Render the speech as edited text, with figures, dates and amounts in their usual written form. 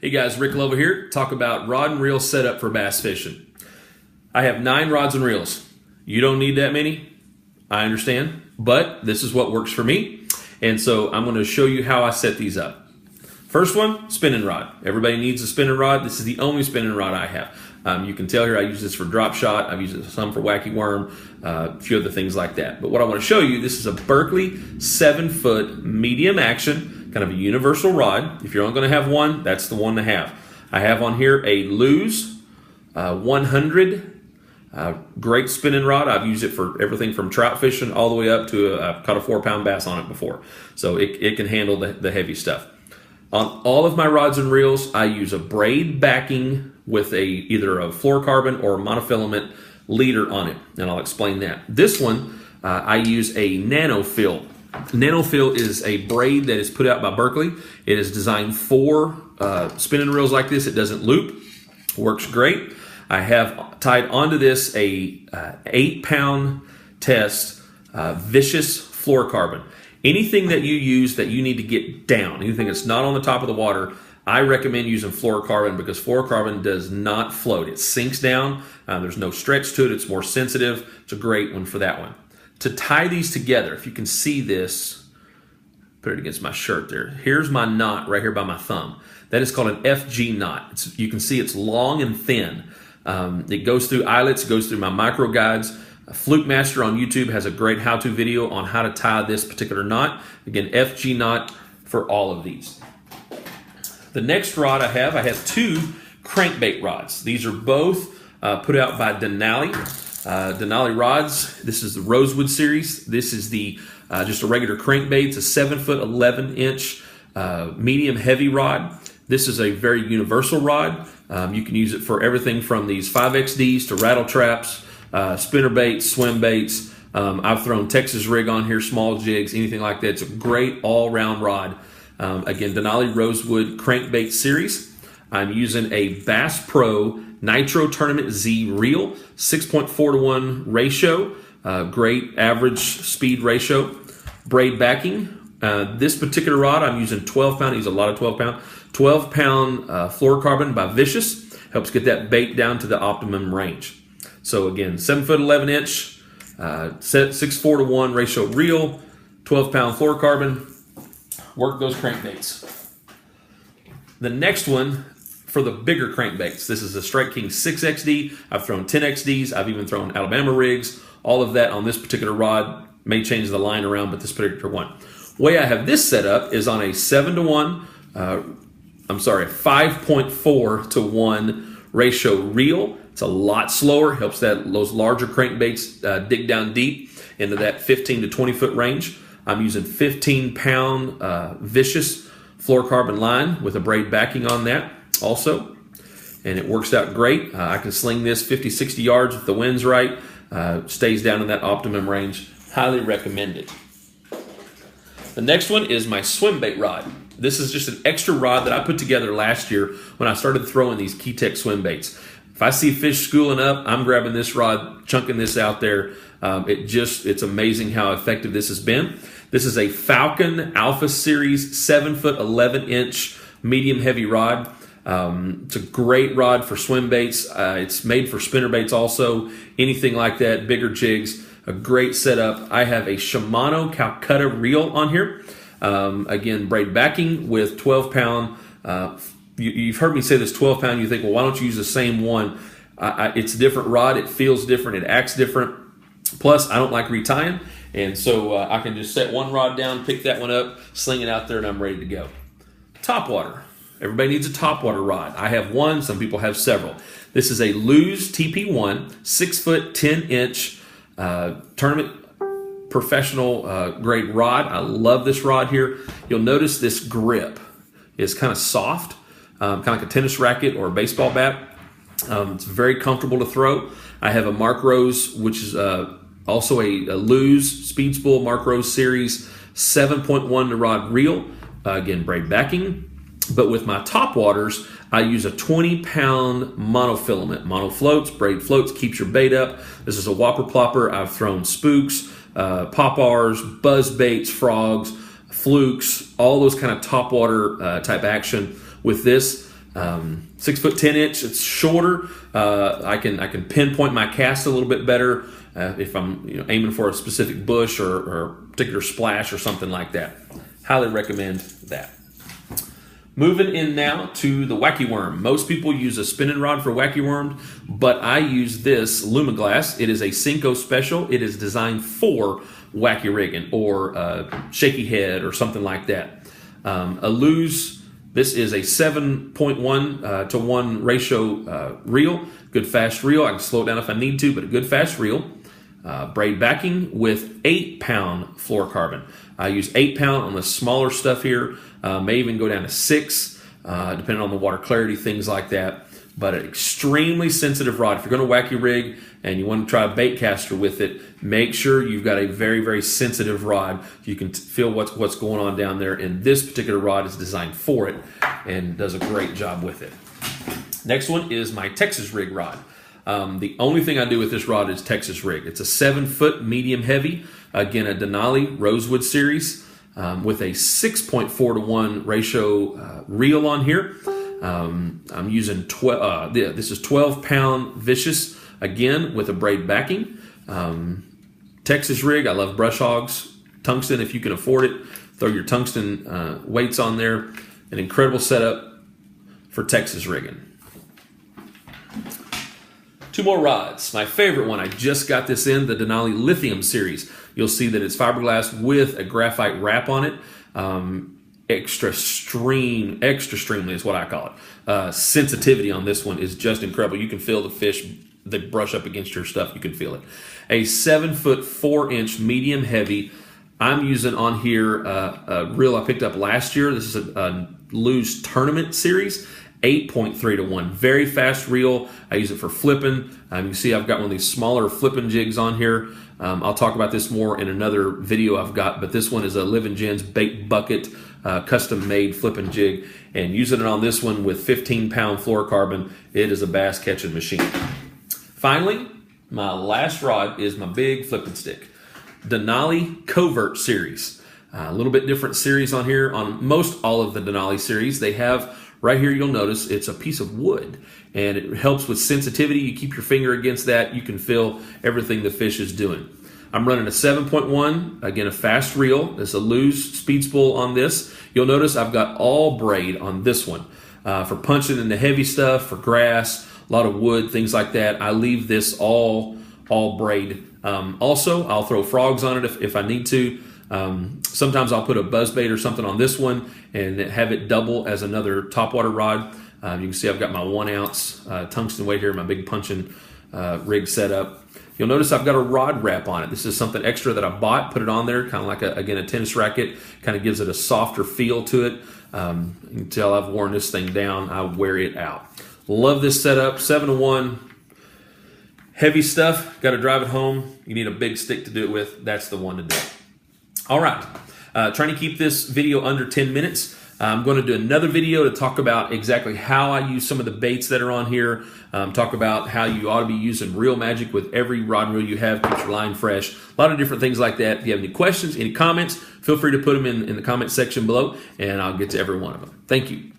Hey guys, Rick Lover here. Talk about rod and reel setup for bass fishing. I have 9 rods and reels. You don't need that many, I understand, but this is what works for me. And so I'm going to show you how I set these up. First one, spinning rod. Everybody needs a spinning rod. This is the only spinning rod I have. You can tell here I use this for drop shot. I've used it some for wacky worm, a few other things like that. But what I want to show you, this is a Berkley 7-foot medium action, kind of a universal rod. If you're only going to have one, that's the one to have. I have on here a Lew's 100 great spinning rod. I've used it for everything from trout fishing all the way up to I've caught a 4-pound bass on it before. So it can handle the heavy stuff. On all of my rods and reels, I use a braid backing with either a fluorocarbon or a monofilament leader on it, and I'll explain that. This one, I use a NanoFil. NanoFil is a braid that is put out by Berkley. It is designed for spinning reels like this. It doesn't loop. Works great. I have tied onto this a 8-pound test vicious fluorocarbon. Anything that you use that you need to get down, anything that's not on the top of the water, I recommend using fluorocarbon because fluorocarbon does not float. It sinks down. There's no stretch to it. It's more sensitive. It's a great one for that one. To tie these together, if you can see this, put it against my shirt there. Here's my knot right here by my thumb. That is called an FG knot. You can see it's long and thin. It goes through eyelets, it goes through my micro guides. Fluke Master on YouTube has a great how-to video on how to tie this particular knot. Again, FG knot for all of these. The next rod I have 2 crankbait rods. These are both put out by Denali. Denali rods. This is the Rosewood series. This is the just a regular crankbait. It's a 7-foot 11-inch medium heavy rod. This is a very universal rod. You can use it for everything from these 5XDs to rattle traps, spinner baits, swim baits. I've thrown Texas rig on here, small jigs, anything like that. It's a great all-round rod. Again, Denali Rosewood crankbait series. I'm using a Bass Pro Nitro Tournament Z reel, 6.4-to-1 ratio, great average speed ratio. Braid backing. This particular rod, I'm using 12-pound. I use a lot of 12-pound. 12-pound fluorocarbon by Vicious. Helps get that bait down to the optimum range. So again, 7-foot 11-inch, 6.4-to-1 ratio reel, 12-pound fluorocarbon. Work those crankbaits. The next one for the bigger crankbaits. This is a Strike King 6XD. I've thrown 10XDs. I've even thrown Alabama rigs. All of that on this particular rod. May change the line around, but this particular one. The way I have this set up is on a 5.4-to-1 ratio reel. It's a lot slower. Helps those larger crankbaits dig down deep into that 15 to 20 foot range. I'm using 15-pound Vicious fluorocarbon line with a braid backing on that also, and it works out great. I can sling this 50, 60 yards if the wind's right. Stays down in that optimum range. Highly recommend it. The next one is my swim bait rod. This is just an extra rod that I put together last year when I started throwing these Keitech swim baits. If I see fish schooling up, I'm grabbing this rod, chunking this out there. It's amazing how effective this has been. This is a Falcon Alpha Series 7-foot 11-inch medium heavy rod. It's a great rod for swim baits. It's made for spinner baits also, anything like that, bigger jigs. A great setup. I have a Shimano Calcutta reel on here. Again, braid backing with 12-pound. You've heard me say this 12-pound. You think, well, why don't you use the same one? It's a different rod. It feels different. It acts different. Plus, I don't like retying. And so I can just set one rod down, pick that one up, sling it out there, and I'm ready to go. Topwater. Everybody needs a topwater rod. I have one. Some people have several. This is a Lew's TP1, 6-foot 10-inch tournament professional grade rod. I love this rod here. You'll notice this grip is kind of soft, kind of like a tennis racket or a baseball bat. It's very comfortable to throw. I have a Mark Rose, which is also a Lew's Speed Spool Mark Rose Series 7.1 to rod reel. Again, braid backing. But with my top waters, I use a 20-pound monofilament. Mono floats, braid floats, keeps your bait up. This is a whopper plopper. I've thrown spooks, pop-ars, buzz baits, frogs, flukes, all those kind of top water type action with this. 6'10". It's shorter. I can pinpoint my cast a little bit better if I'm aiming for a specific bush or a particular splash or something like that. Highly recommend that. Moving in now to the Wacky Worm. Most people use a spinning rod for Wacky Worm, but I use this Lumiglass. It is a Senko special. It is designed for wacky rigging or shaky head or something like that. A Lew's, this is a 7.1 to 1 ratio reel. Good fast reel. I can slow it down if I need to, but a good fast reel. Braid backing with 8-pound fluorocarbon. I use 8-pound on the smaller stuff here. May even go down to 6, depending on the water clarity, things like that. But an extremely sensitive rod. If you're going to wacky rig and you want to try a bait caster with it, make sure you've got a very, very sensitive rod. You can feel what's going on down there. And this particular rod is designed for it and does a great job with it. Next one is my Texas rig rod. The only thing I do with this rod is Texas rig. It's a 7-foot medium heavy. Again, a Denali Rosewood series with a 6.4 to 1 ratio reel on here. I'm using this is 12-pound Vicious, again with a braid backing. Texas rig. I love brush hogs. Tungsten, if you can afford it, throw your tungsten weights on there. An incredible setup for Texas rigging. 2 more rods. My favorite one, I just got this in, the Denali Lithium series. You'll see that it's fiberglass with a graphite wrap on it. Extra streamly is what I call it. Sensitivity on this one is just incredible. You can feel the fish, they brush up against your stuff. You can feel it. A 7-foot 4-inch medium heavy. I'm using on here a reel I picked up last year. This is a Lew's Tournament series. 8.3 to 1. Very fast reel. I use it for flipping. You can see I've got one of these smaller flipping jigs on here. I'll talk about this more in another video I've got, but this one is a Living Gens bait bucket, custom made flipping jig, and using it on this one with 15-pound fluorocarbon, it is a bass catching machine. Finally, my last rod is my big flipping stick. Denali Covert series. A little bit different series on here. On most all of the Denali series, they have right here, you'll notice it's a piece of wood, and it helps with sensitivity. You keep your finger against that, you can feel everything the fish is doing. I'm running a 7.1, again a fast reel. There's a Lew's speed spool on this. You'll notice I've got all braid on this one for punching in the heavy stuff, for grass, a lot of wood, things like that. I leave this all braid. Also, I'll throw frogs on it if I need to. Sometimes I'll put a buzzbait or something on this one and have it double as another topwater rod. You can see I've got my 1-ounce tungsten weight here, my big punching rig setup. You'll notice I've got a rod wrap on it. This is something extra that I bought, put it on there, kind of like, a tennis racket. Kind of gives it a softer feel to it. You can tell I've worn this thing down. I wear it out. Love this setup, 7 to 1. Heavy stuff, got to drive it home. You need a big stick to do it with. That's the one to do. All right, trying to keep this video under 10 minutes. I'm going to do another video to talk about exactly how I use some of the baits that are on here. Talk about how you ought to be using Reel Magic with every rod and reel you have. Keeps your line fresh. A lot of different things like that. If you have any questions, any comments, feel free to put them in the comment section below, and I'll get to every one of them. Thank you.